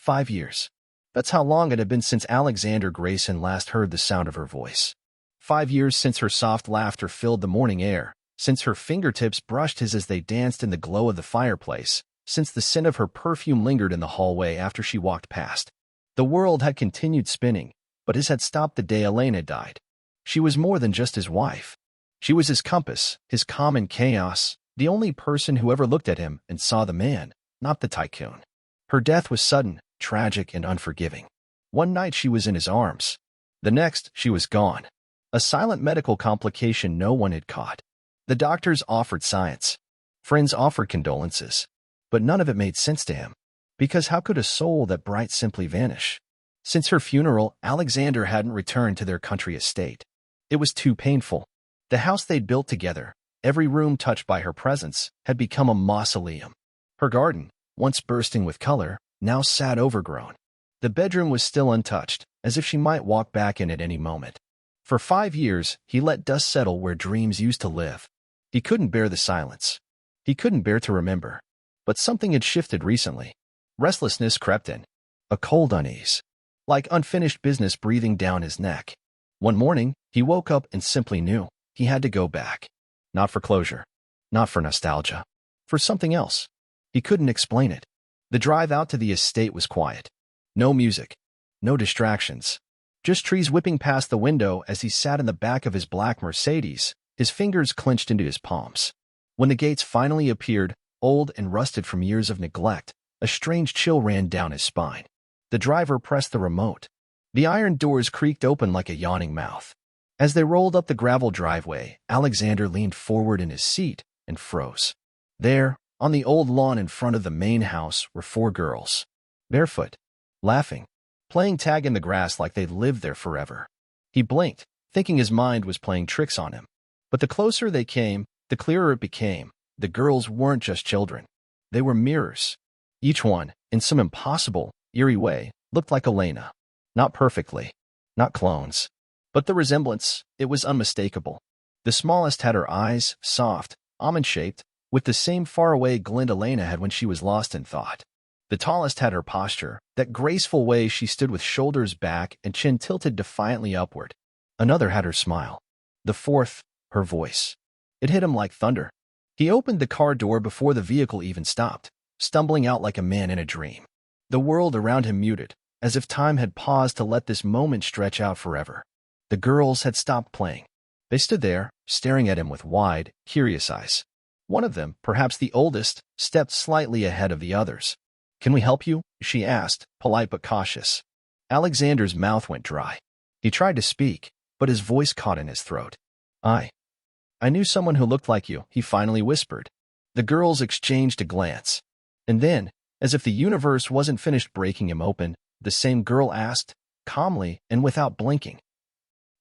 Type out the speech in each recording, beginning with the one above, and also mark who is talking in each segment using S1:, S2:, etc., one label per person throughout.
S1: 5 years. That's how long it had been since Alexander Grayson last heard the sound of her voice. 5 years since her soft laughter filled the morning air, since her fingertips brushed his as they danced in the glow of the fireplace, since the scent of her perfume lingered in the hallway after she walked past. The world had continued spinning, but his had stopped the day Elena died. She was more than just his wife. She was his compass, his calm in chaos, the only person who ever looked at him and saw the man, not the tycoon. Her death was sudden, tragic, and unforgiving. One night she was in his arms. The next, she was gone. A silent medical complication no one had caught. The doctors offered science. Friends offered condolences. But none of it made sense to him. Because how could a soul that bright simply vanish? Since her funeral, Alexander hadn't returned to their country estate. It was too painful. The house they'd built together, every room touched by her presence, had become a mausoleum. Her garden, once bursting with color, now sat overgrown. The bedroom was still untouched, as if she might walk back in at any moment. For 5 years, he let dust settle where dreams used to live. He couldn't bear the silence. He couldn't bear to remember. But something had shifted recently. Restlessness crept in. A cold unease. Like unfinished business breathing down his neck. One morning, he woke up and simply knew he had to go back. Not for closure. Not for nostalgia. For something else. He couldn't explain it. The drive out to the estate was quiet. No music. No distractions. Just trees whipping past the window as he sat in the back of his black Mercedes, his fingers clenched into his palms. When the gates finally appeared, old and rusted from years of neglect, a strange chill ran down his spine. The driver pressed the remote. The iron doors creaked open like a yawning mouth. As they rolled up the gravel driveway, Alexander leaned forward in his seat and froze. There, on the old lawn in front of the main house, were 4 girls. Barefoot. Laughing. Playing tag in the grass like they'd lived there forever. He blinked, thinking his mind was playing tricks on him. But the closer they came, the clearer it became. The girls weren't just children. They were mirrors. Each one, in some impossible, eerie way, looked like Elena. Not perfectly. Not clones. But the resemblance, it was unmistakable. The smallest had her eyes, soft, almond-shaped, with the same faraway glint Elena had when she was lost in thought. The tallest had her posture, that graceful way she stood with shoulders back and chin tilted defiantly upward. Another had her smile. The fourth, her voice. It hit him like thunder. He opened the car door before the vehicle even stopped, stumbling out like a man in a dream. The world around him muted, as if time had paused to let this moment stretch out forever. The girls had stopped playing. They stood there, staring at him with wide, curious eyes. One of them, perhaps the oldest, stepped slightly ahead of the others. "Can we help you?" she asked, polite but cautious. Alexander's mouth went dry. He tried to speak, but his voice caught in his throat. I knew someone who looked like you," he finally whispered. The girls exchanged a glance. And then, as if the universe wasn't finished breaking him open, the same girl asked, calmly and without blinking,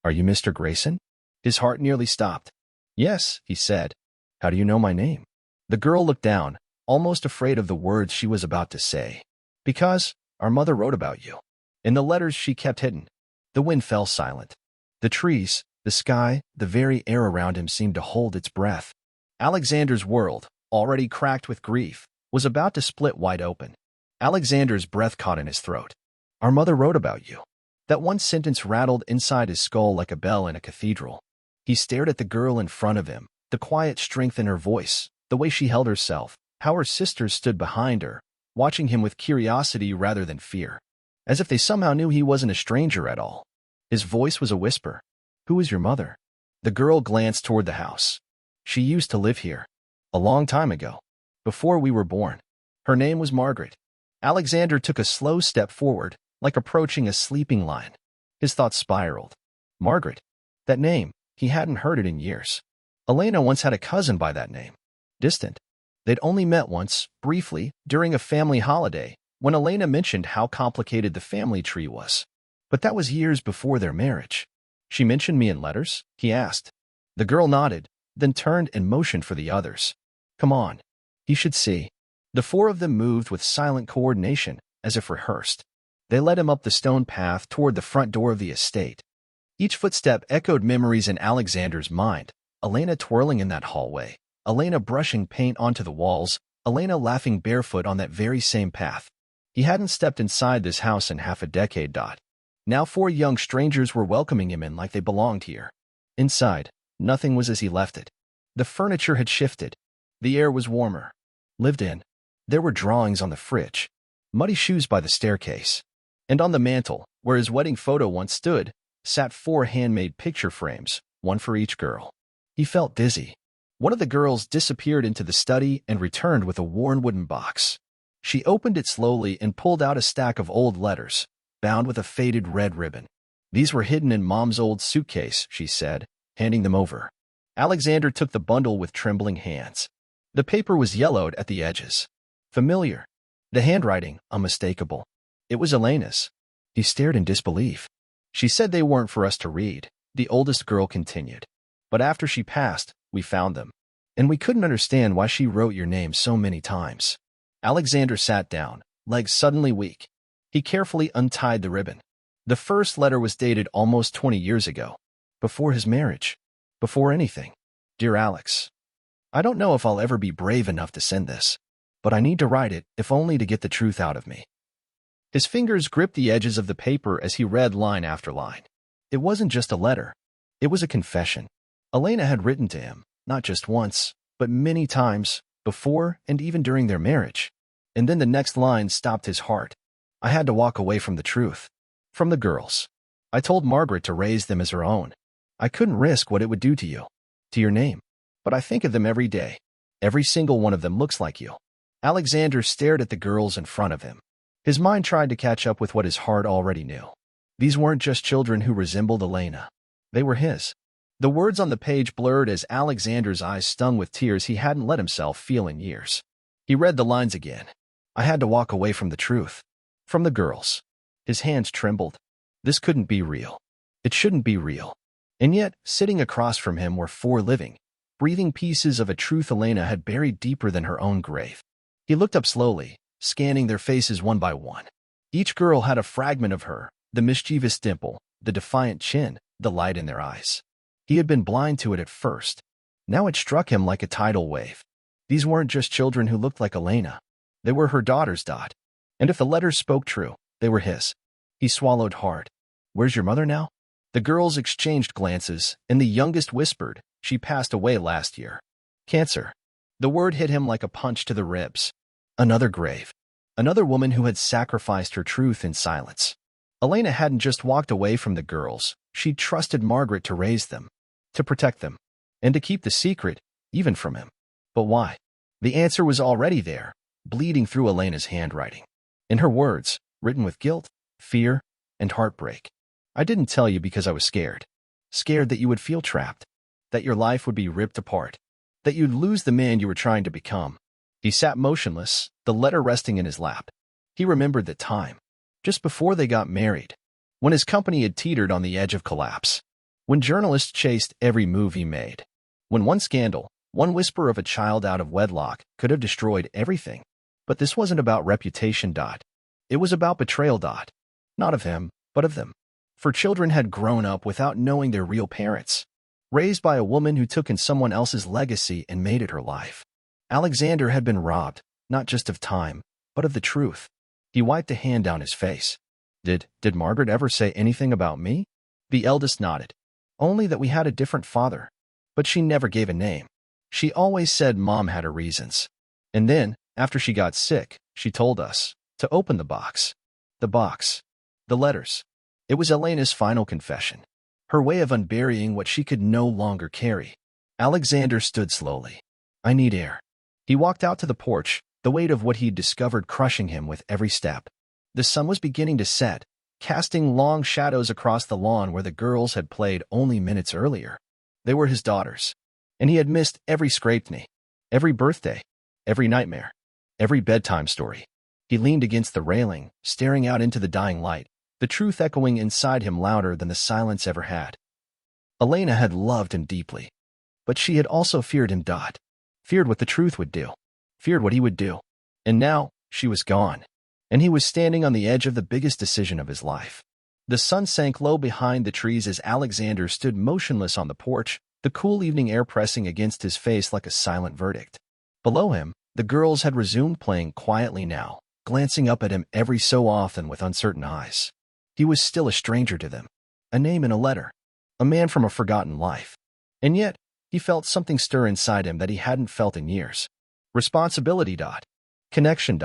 S1: "Are you Mr. Grayson?" His heart nearly stopped. "Yes," he said. "How do you know my name?" The girl looked down, almost afraid of the words she was about to say. "Because our mother wrote about you." In the letters she kept hidden. The wind fell silent. The trees, the sky, the very air around him seemed to hold its breath. Alexander's world, already cracked with grief, was about to split wide open. Alexander's breath caught in his throat. "Our mother wrote about you." That one sentence rattled inside his skull like a bell in a cathedral. He stared at the girl in front of him, the quiet strength in her voice, the way she held herself, how her sisters stood behind her, watching him with curiosity rather than fear, as if they somehow knew he wasn't a stranger at all. His voice was a whisper. "Who is your mother?" The girl glanced toward the house. "She used to live here. A long time ago. Before we were born. Her name was Margaret." Alexander took a slow step forward, like approaching a sleeping lion. His thoughts spiraled. Margaret. That name, he hadn't heard it in years. Elena once had a cousin by that name. Distant. They'd only met once, briefly, during a family holiday, when Elena mentioned how complicated the family tree was. But that was years before their marriage. "She mentioned me in letters?" he asked. The girl nodded, then turned and motioned for the others. "Come on. He should see." The 4 of them moved with silent coordination, as if rehearsed. They led him up the stone path toward the front door of the estate. Each footstep echoed memories in Alexander's mind. Elena twirling in that hallway. Elena brushing paint onto the walls. Elena laughing barefoot on that very same path. He hadn't stepped inside this house in half a decade. Now 4 young strangers were welcoming him in like they belonged here. Inside, nothing was as he left it. The furniture had shifted. The air was warmer. Lived in. There were drawings on the fridge, muddy shoes by the staircase, and on the mantel, where his wedding photo once stood, sat 4 handmade picture frames, one for each girl. He felt dizzy. One of the girls disappeared into the study and returned with a worn wooden box. She opened it slowly and pulled out a stack of old letters, bound with a faded red ribbon. These were hidden in Mom's old suitcase, she said, handing them over. Alexander took the bundle with trembling hands. The paper was yellowed at the edges. Familiar. The handwriting, unmistakable. It was Elena's. He stared in disbelief. She said they weren't for us to read, the oldest girl continued. But after she passed, we found them. And we couldn't understand why she wrote your name so many times. Alexander sat down, legs suddenly weak. He carefully untied the ribbon. The first letter was dated almost 20 years ago. Before his marriage. Before anything. Dear Alex, I don't know if I'll ever be brave enough to send this, but I need to write it, if only to get the truth out of me. His fingers gripped the edges of the paper as he read line after line. It wasn't just a letter. It was a confession. Elena had written to him, not just once, but many times, before and even during their marriage. And then the next line stopped his heart. I had to walk away from the truth. From the girls. I told Margaret to raise them as her own. I couldn't risk what it would do to you. To your name. But I think of them every day. Every single one of them looks like you. Alexander stared at the girls in front of him. His mind tried to catch up with what his heart already knew. These weren't just children who resembled Elena. They were his. The words on the page blurred as Alexander's eyes stung with tears he hadn't let himself feel in years. He read the lines again. I had to walk away from the truth. From the girls. His hands trembled. This couldn't be real. It shouldn't be real. And yet, sitting across from him were 4 living, breathing pieces of a truth Elena had buried deeper than her own grave. He looked up slowly, scanning their faces one by one. Each girl had a fragment of her, the mischievous dimple, the defiant chin, the light in their eyes. He had been blind to it at first. Now it struck him like a tidal wave. These weren't just children who looked like Elena. They were her daughters. And if the letters spoke true, they were his. He swallowed hard. Where's your mother now? The girls exchanged glances, and the youngest whispered, she passed away last year. Cancer. The word hit him like a punch to the ribs. Another grave. Another woman who had sacrificed her truth in silence. Elena hadn't just walked away from the girls. She'd trusted Margaret to raise them, to protect them, and to keep the secret, even from him. But why? The answer was already there, bleeding through Elena's handwriting. In her words, written with guilt, fear, and heartbreak. I didn't tell you because I was scared. Scared that you would feel trapped, that your life would be ripped apart, that you'd lose the man you were trying to become. He sat motionless, the letter resting in his lap. He remembered the time, just before they got married, when his company had teetered on the edge of collapse, when journalists chased every move he made, when one scandal, one whisper of a child out of wedlock could have destroyed everything. But this wasn't about reputation. It was about betrayal. Not of him, but of them. For children had grown up without knowing their real parents, raised by a woman who took in someone else's legacy and made it her life. Alexander had been robbed, not just of time, but of the truth. He wiped a hand down his face. Did Margaret ever say anything about me? The eldest nodded. Only that we had a different father. But she never gave a name. She always said Mom had her reasons. And then, after she got sick, she told us to open the box. The box. The letters. It was Elena's final confession. Her way of unburying what she could no longer carry. Alexander stood slowly. I need air. He walked out to the porch, the weight of what he'd discovered crushing him with every step. The sun was beginning to set, casting long shadows across the lawn where the girls had played only minutes earlier. They were his daughters, and he had missed every scraped knee, every birthday, every nightmare, every bedtime story. He leaned against the railing, staring out into the dying light, the truth echoing inside him louder than the silence ever had. Elena had loved him deeply, but she had also feared him. Feared what the truth would do, feared what he would do. And now, she was gone, and he was standing on the edge of the biggest decision of his life. The sun sank low behind the trees as Alexander stood motionless on the porch, the cool evening air pressing against his face like a silent verdict. Below him, the girls had resumed playing quietly now, glancing up at him every so often with uncertain eyes. He was still a stranger to them, a name in a letter, a man from a forgotten life. And yet, he felt something stir inside him that he hadn't felt in years. Responsibility. Connection.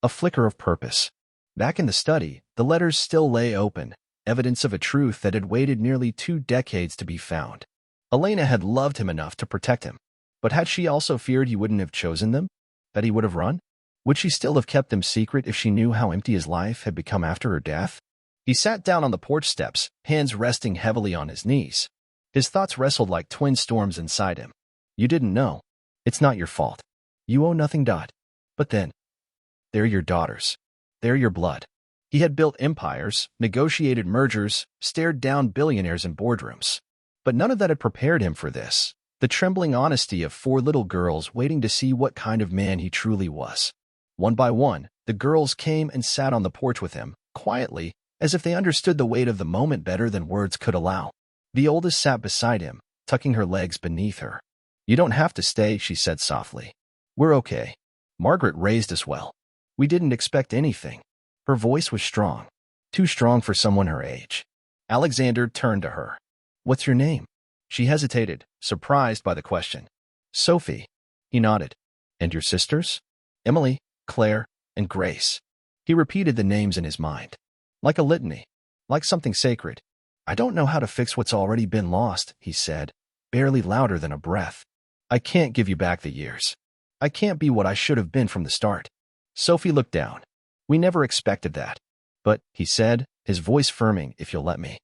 S1: A flicker of purpose. Back in the study, the letters still lay open, evidence of a truth that had waited nearly 2 decades to be found. Elena had loved him enough to protect him, but had she also feared he wouldn't have chosen them? That he would have run? Would she still have kept them secret if she knew how empty his life had become after her death? He sat down on the porch steps, hands resting heavily on his knees. His thoughts wrestled like twin storms inside him. You didn't know. It's not your fault. You owe nothing. But then, they're your daughters. They're your blood. He had built empires, negotiated mergers, stared down billionaires in boardrooms. But none of that had prepared him for this. The trembling honesty of 4 little girls waiting to see what kind of man he truly was. One by one, the girls came and sat on the porch with him, quietly, as if they understood the weight of the moment better than words could allow. The oldest sat beside him, tucking her legs beneath her. You don't have to stay, she said softly. We're okay. Margaret raised us well. We didn't expect anything. Her voice was strong. Too strong for someone her age. Alexander turned to her. What's your name? She hesitated, surprised by the question. Sophie. He nodded. And your sisters? Emily, Claire, and Grace. He repeated the names in his mind. Like a litany. Like something sacred. I don't know how to fix what's already been lost, he said, barely louder than a breath. I can't give you back the years. I can't be what I should have been from the start. Sophie looked down. We never expected that. But, he said, his voice firming, if you'll let me.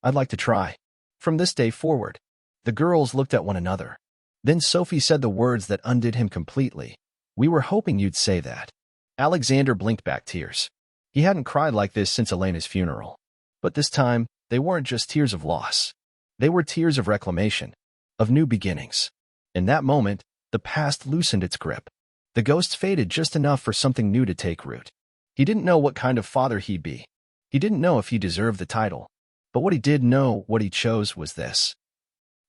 S1: I'd like to try. From this day forward. The girls looked at one another. Then Sophie said the words that undid him completely. We were hoping you'd say that. Alexander blinked back tears. He hadn't cried like this since Elena's funeral. But this time, they weren't just tears of loss. They were tears of reclamation, of new beginnings. In that moment, the past loosened its grip. The ghosts faded just enough for something new to take root. He didn't know what kind of father he'd be. He didn't know if he deserved the title. But what he did know, what he chose, was this.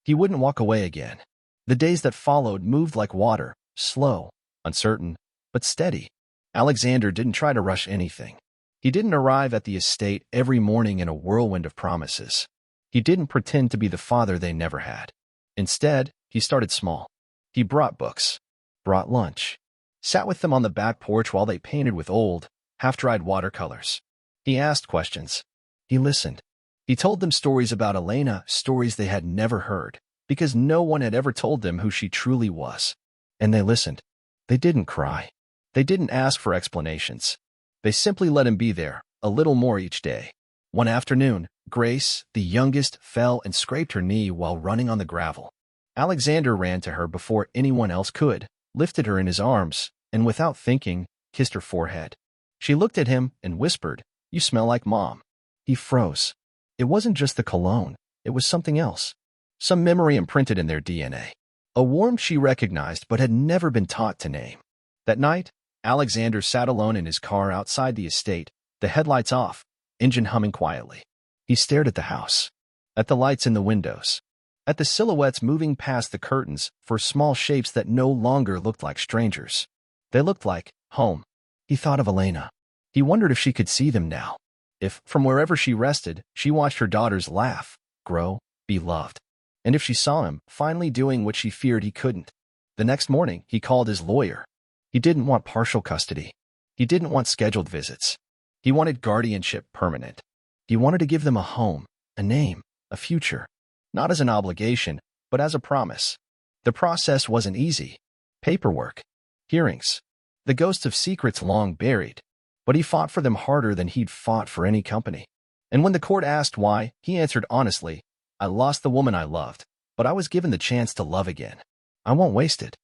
S1: He wouldn't walk away again. The days that followed moved like water, slow, uncertain, but steady. Alexander didn't try to rush anything. He didn't arrive at the estate every morning in a whirlwind of promises. He didn't pretend to be the father they never had. Instead, he started small. He brought books, brought lunch, sat with them on the back porch while they painted with old, half-dried watercolors. He asked questions. He listened. He told them stories about Elena, stories they had never heard, because no one had ever told them who she truly was. And they listened. They didn't cry. They didn't ask for explanations. They simply let him be there, a little more each day. One afternoon, Grace, the youngest, fell and scraped her knee while running on the gravel. Alexander ran to her before anyone else could, lifted her in his arms, and without thinking, kissed her forehead. She looked at him and whispered, "You smell like Mom." He froze. It wasn't just the cologne. It was something else. Some memory imprinted in their DNA. A warmth she recognized but had never been taught to name. That night, Alexander sat alone in his car outside the estate, the headlights off, engine humming quietly. He stared at the house, at the lights in the windows, at the silhouettes moving past the curtains for small shapes that no longer looked like strangers. They looked like home. He thought of Elena. He wondered if she could see them now. If, from wherever she rested, she watched her daughters laugh, grow, be loved. And if she saw him, finally doing what she feared he couldn't. The next morning, he called his lawyer. He didn't want partial custody. He didn't want scheduled visits. He wanted guardianship permanent. He wanted to give them a home, a name, a future. Not as an obligation, but as a promise. The process wasn't easy. Paperwork. Hearings. The ghosts of secrets long buried. But he fought for them harder than he'd fought for any company. And when the court asked why, he answered honestly, I lost the woman I loved, but I was given the chance to love again. I won't waste it.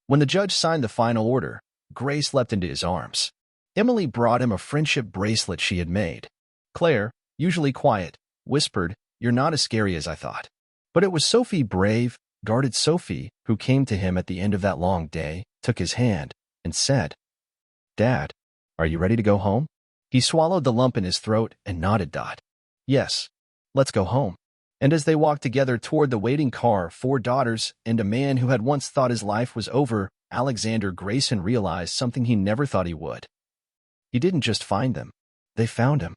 S1: When the judge signed the final order, Grace leapt into his arms. Emily brought him a friendship bracelet she had made. Claire, usually quiet, whispered, You're not as scary as I thought. But it was Sophie, brave, guarded Sophie, who came to him at the end of that long day, took his hand, and said, Dad, are you ready to go home? He swallowed the lump in his throat and nodded. Yes, let's go home. And as they walked together toward the waiting car, 4 daughters and a man who had once thought his life was over, Alexander Grayson realized something he never thought he would. He didn't just find them. They found him.